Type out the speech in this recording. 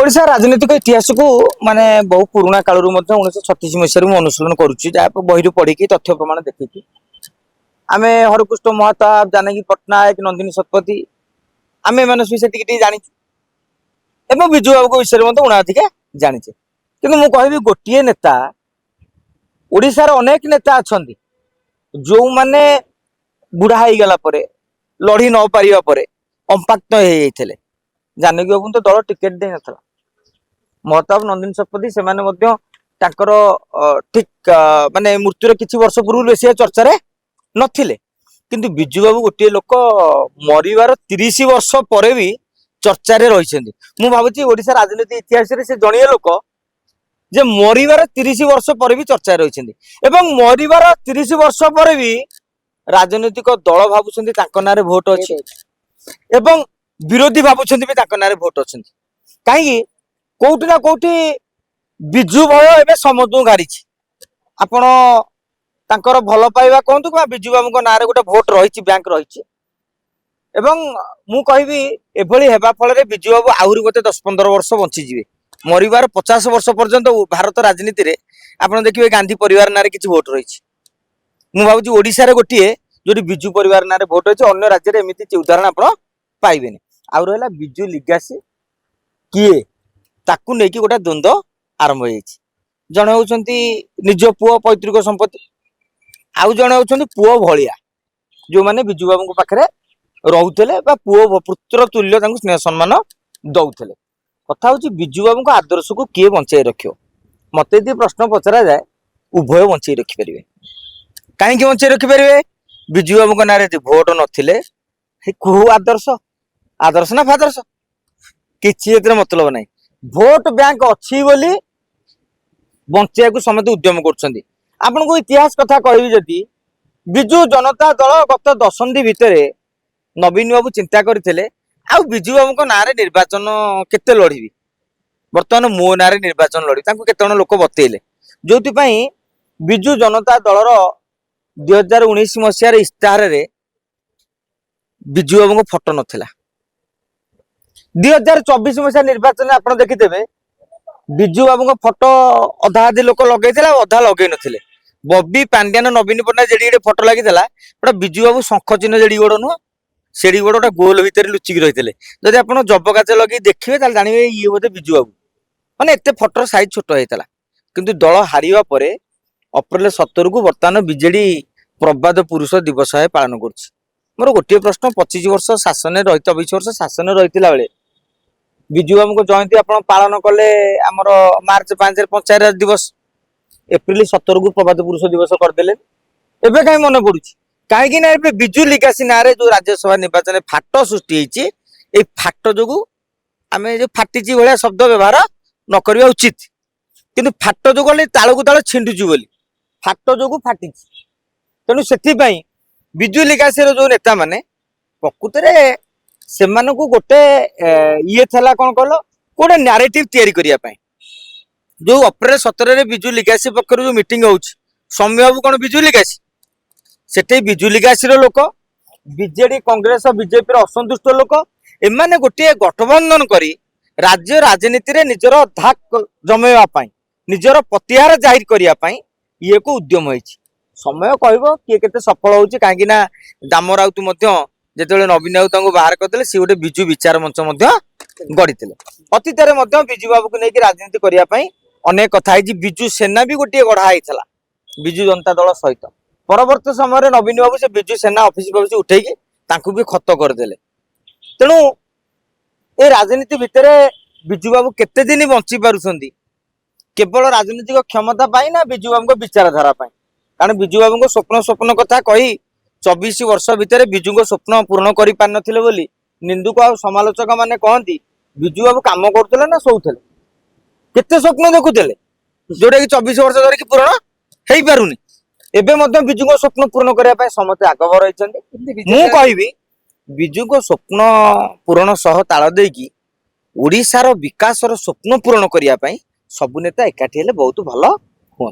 ओडिशा राजनीतिक इतिहास को माने बहु पुराना काल 1936 मसीह अनुसरण करुच्ची बही पढ़ी तथ्य प्रमाण देखी आम हरकृष्ण महताब जानकी पट्टनायक नंदिनी शतपथी आम विषय जानी विजु बाबू विषय में उणा अधिका जाचे कि मुझे गोटे नेता ओडिशार अनेक नेता अच्छा जो माने बुढ़ा हो गला लड़ी न पार अंपाक्त हो जानकी बाबू तो दल टिकेट दे नथला महताब नंदिनी शतपथी से ठीक माने मृत्युर किछि वर्ष पूर्व बेसी चर्चा रे नथिले किंतु बिजु बाबू गोटे लोक मरिवार 30 वर्ष पर भी चर्चा रे रहिसेंती। मु भाबुची ओडिशा राजनीति इतिहास रे से जणिए लोक जे मरिवार 30 वर्ष पर भी चर्चा रे रहिसेंती एवं मरिवार 30 वर्ष पर भी राजनीतिक दल भाबुछंती तांको नारे वोट अछि एवं विरोधी भाबुछंती भी तांको नारे वोट अछि काहे कोउठी ना कोउठी बिजु भय एबे समझू गाड़ी आपण तांकर भल पाइबा कहतु कि बिजु बाबू नारे गोटे भोट रही बैंक रही एवं मु कहबी एभली हेबा फल बिजु बाबू आहुरी गोटे 10-15 वर्ष बंचीजे मरिबार 50 वर्ष पर्यंत भारत राजनीति रे आपण देखिए गांधी परिवार नारे किछि भोट रही मु भाबुची ओडिसा रे गोटे जो बिजु परिवार नारे भोट रही अन्य राज्य रे एमिति उदाहरण आपण पाइबेनी आउ रहला बिजु लिगासी किए ताकू नेकी गोटे द्वंद्व आरंभ हो जड़े होती निज पुओ पैतृक संपत्ति आउ जड़े होती पुओ भलिया जो माने बिजु बाबू पाखे रुले पुओ पुत्र तुल्य स्नेह सम्मान दौले कथा हूँ बिजु बाबू आदर्श को किए बचाई रख मत प्रश्न पचरा जाए उभय बचाई रखिपारे कहीं बचाई रखिपारे बिजु बाबू ना भोट नथिले कौ आदर्श आदर्श ना फादर्श किसी मतलब ना भोट बैंक अच्छी बोली बंचाई को समस्त उद्यम कर इतिहास कथा कहि जदि बिजु जनता दल गत दशंधि भितर नवीन बाबू चिंता करते आ बिजु बाबू ना निर्वाचन केते लड़बी बर्तमान मो ना निर्वाचन लड़ी केते लोक बतैले जो बिजु जनता दलर 2019 मसीहार इस्ताहार रे बिजु बाबू फोटो नथिला 2024 मसीहा निर्वाचन आप देखिथे बिजु बाबू फोटो अधा अधी लोक लगे अधा लगे नथिले बबी पांड्यान नवीन पट्टनायक जेडी गोटे फोटो लगी बिजु बाबू शंख चिन्ह जेडी गोड़ नुह सेडी गोड़ गोटे गोल भितर लुचिक रही जब आप जब काच लगे देखिए जानवे ये बोधे बिजु बाबू माने एते फोटोर साइज छोट होता किंतु दल हारिबा परे अप्रैल 17 को बर्तमान बीजेडी प्रबाद पुरुष दिवस है पालन कर मोर गोटे प्रश्न 25 वर्ष शासन रही 24 वर्ष शासन रही बेले बिजु बाबू को जयंती आप पालन कले आमर मार्च 5 पंचायत दिवस एप्रिल 17 को प्रभात पुरुष दिवस करदे एवं कहीं मन पड़ू कहीं बिजु लिगासी ना जो राज्यसभा निर्वाचन फाट सृष्टि फाट जो आम जो फाटी भाया शब्द व्यवहार न करवा उचित किंतु फाट जो ताल को ताल छिंडुचु बोली फाट जो फाटी तेणु से बिजु लिगासी जो नेता माने प्रकृत से गोटे ये थला कौन कहल गोटे नारेटिव तैयारी करने जो अप्रैल 17 बिजु लिगासी पक्ष जो मीटिंग हो सौम्य बाबू कौन बिजु लिगासी से बिजु लिगासी लोक बीजेडी कांग्रेस बीजेपी असंतुष्ट लोक एमाने गोटे गठबंधन करी राज्य राजनीति रे निजर धाक जमाइबा निजर प्रतिहार जाहिर करने ये को उद्यम होइछि समय कहबो किए केते सफल होउछि काहेकि ना दाम राउत जिते नवीन बाबू बाहर करते सी गोटे बिजु विचार मंच गढ़ी अतीत बिजु बाबू को लेकिन राजनीति करने अनेक कथा बिजु सेना भी गोटे गढ़ाई बिजु जनता दल सहित परवर्त समय नवीन बाबू से बिजु सेना ऑफिस उठेकी भी खत करदे तेणु ए राजनीति भितर बिजु बाबू केते दिन बंची पारुछंती केवल राजनीतिक क्षमता पाई ना बिजु बाबू विचारधारा पाई कारण बिजु बाबू स्वप्न स्वप्न कथा कही 24 वर्ष भितर बिजु स्वप्न पूर्ण कर पार नथिले बोली निंदुक आ समालोचक माने कहती बिजु बाबू काम करते ना शोले केते स्वप्न देखुले जोटा कि 24 वर्ष धरिक पूर्ण हो पारुनी एवं बिजु स्वप्न पूर्ण करने समस्त आगभर रही मु कहबी बिजु स्वप्न पूरण सह ताल देकी ओडिशार विकासर स्वप्न पूरण करने सबु नेता एकाठी हेले बहुत भल हुआ।